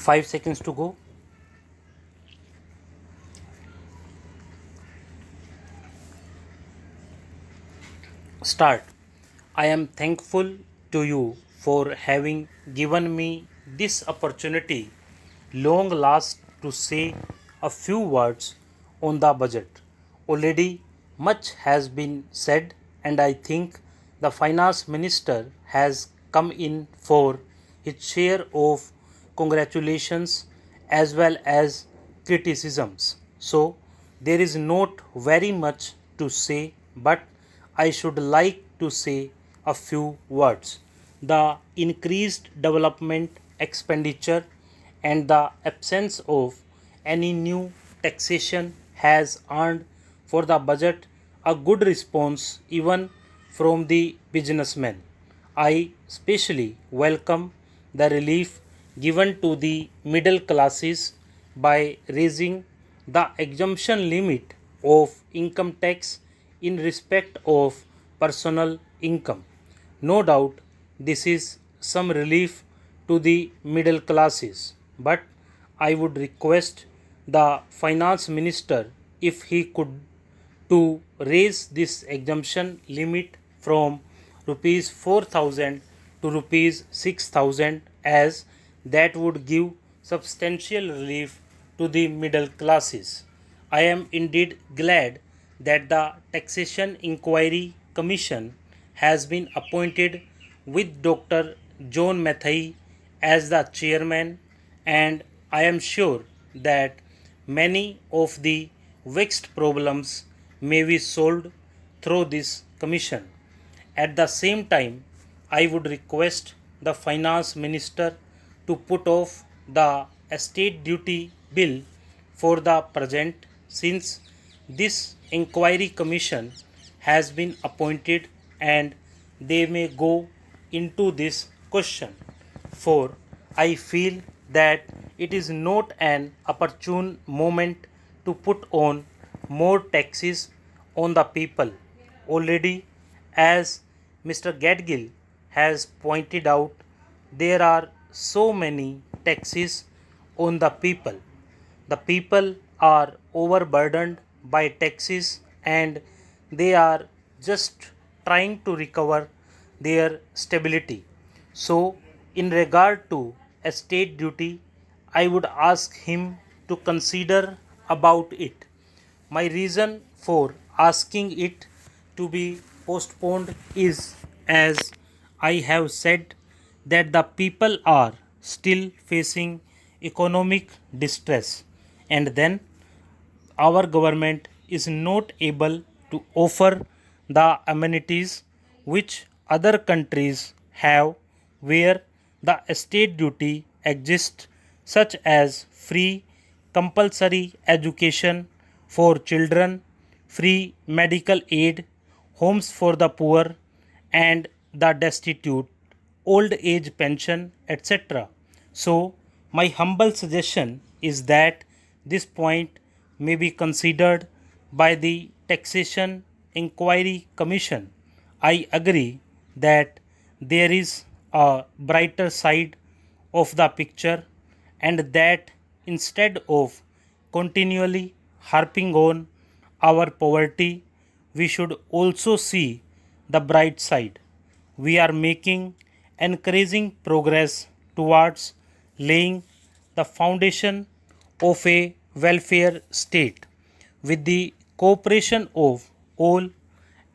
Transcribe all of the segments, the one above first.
5 seconds to go. Start. I am thankful to you for having given me this opportunity long last to say a few words on the budget. Already much has been said, and I think the finance minister has come in for his share of congratulations as well as criticisms. So there is not very much to say, but I should like to say a few words. The increased development expenditure and the absence of any new taxation has earned for the budget a good response even from the businessmen. I especially welcome the relief given to the middle classes by raising the exemption limit of income tax in respect of personal income. No doubt this is some relief to the middle classes, but I would request the finance minister if he could to raise this exemption limit from rupees 4000 to rupees 6000, as that would give substantial relief to the middle classes. I am indeed glad that the Taxation Inquiry Commission has been appointed with Dr. John Mathai as the chairman, and I am sure that many of the vexed problems may be solved through this commission. At the same time, I would request the finance minister to put off the estate duty bill for the present, since this inquiry commission has been appointed and they may go into this question. For I feel that it is not an opportune moment to put on more taxes on the people. Already, as Mr. Gadgil has pointed out, there are so many taxes on the people. The people are overburdened by taxes and they are just trying to recover their stability. So, in regard to estate duty, I would ask him to consider about it. My reason for asking it to be postponed is, as I have said, that the people are still facing economic distress, and then our government is not able to offer the amenities which other countries have, where the estate duty exists, such as free compulsory education for children, free medical aid, homes for the poor and the destitute, old age pension, etc. So, my humble suggestion is that this point may be considered by the Taxation Inquiry Commission. I agree that there is a brighter side of the picture, and that instead of continually harping on our poverty, we should also see the bright side. We are making encouraging progress towards laying the foundation of a welfare state. With the cooperation of all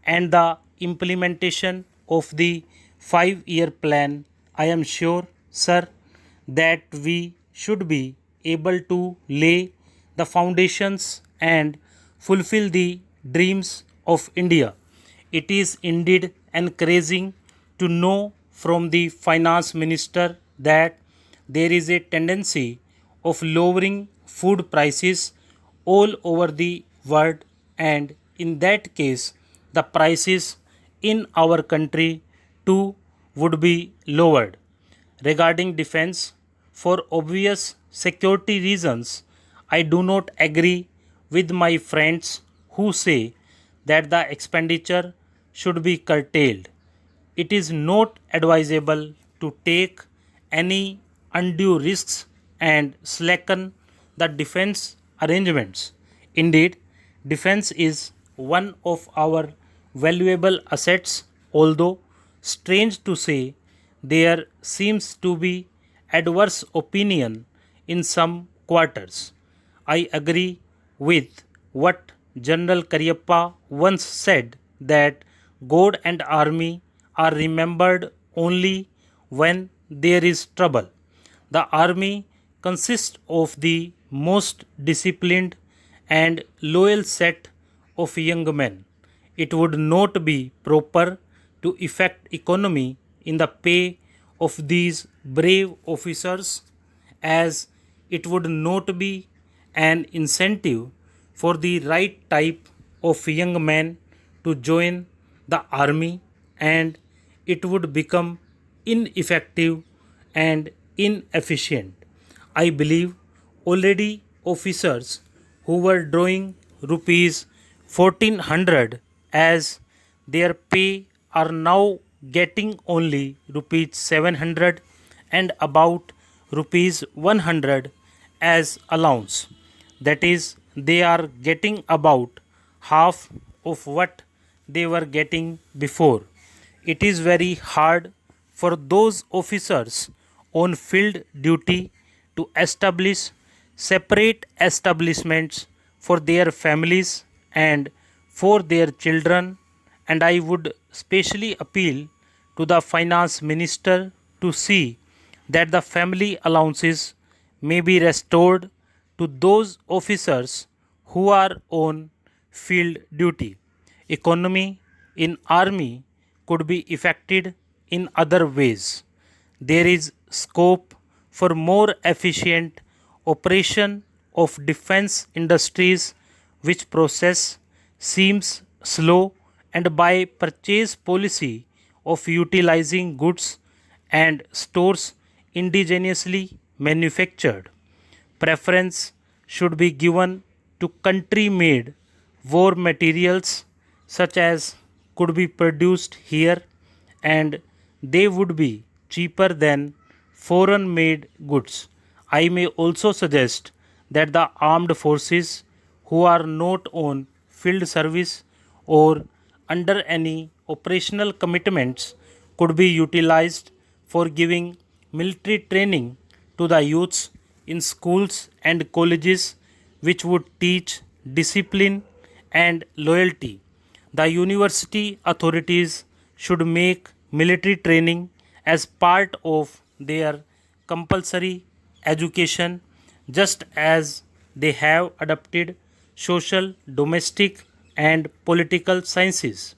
and the implementation of the 5-year plan, I am sure, sir, that we should be able to lay the foundations and fulfill the dreams of India. It is indeed encouraging to know from the finance minister that there is a tendency of lowering food prices all over the world, and in that case the prices in our country too would be lowered. Regarding defense, for obvious security reasons, I do not agree with my friends who say that the expenditure should be curtailed. It is not advisable to take any undue risks and slacken the defense arrangements. Indeed, defense is one of our valuable assets, although strange to say, there seems to be adverse opinion in some quarters. I agree with what General Cariappa once said, that God and army are remembered only when there is trouble. The army consists of the most disciplined and loyal set of young men. It would not be proper to effect economy in the pay of these brave officers, as it would not be an incentive for the right type of young man to join the army, and it would become ineffective and inefficient. I believe already officers who were drawing rupees 1400 as their pay are now getting only rupees 700 and about rupees 100 as allowance. That is, they are getting about half of what they were getting before. It is very hard for those officers on field duty to establish separate establishments for their families and for their children, and I would specially appeal to the finance minister to see that the family allowances may be restored to those officers who are on field duty. Economy in army could be effected in other ways. There is scope for more efficient operation of defense industries, which process seems slow, and by purchase policy of utilizing goods and stores indigenously manufactured. Preference should be given to country made war materials, such as could be produced here, and they would be cheaper than foreign made goods. I may also suggest that the armed forces who are not on field service or under any operational commitments could be utilized for giving military training to the youths in schools and colleges, which would teach discipline and loyalty. The university authorities should make military training as part of their compulsory education, just as they have adopted social, domestic, and political sciences.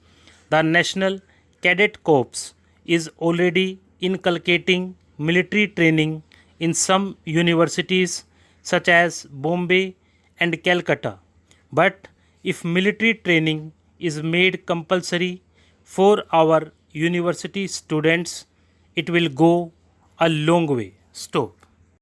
The National Cadet Corps is already inculcating military training in some universities such as Bombay and Calcutta. But if military training is made compulsory for our university students, it will go a long way. Stop.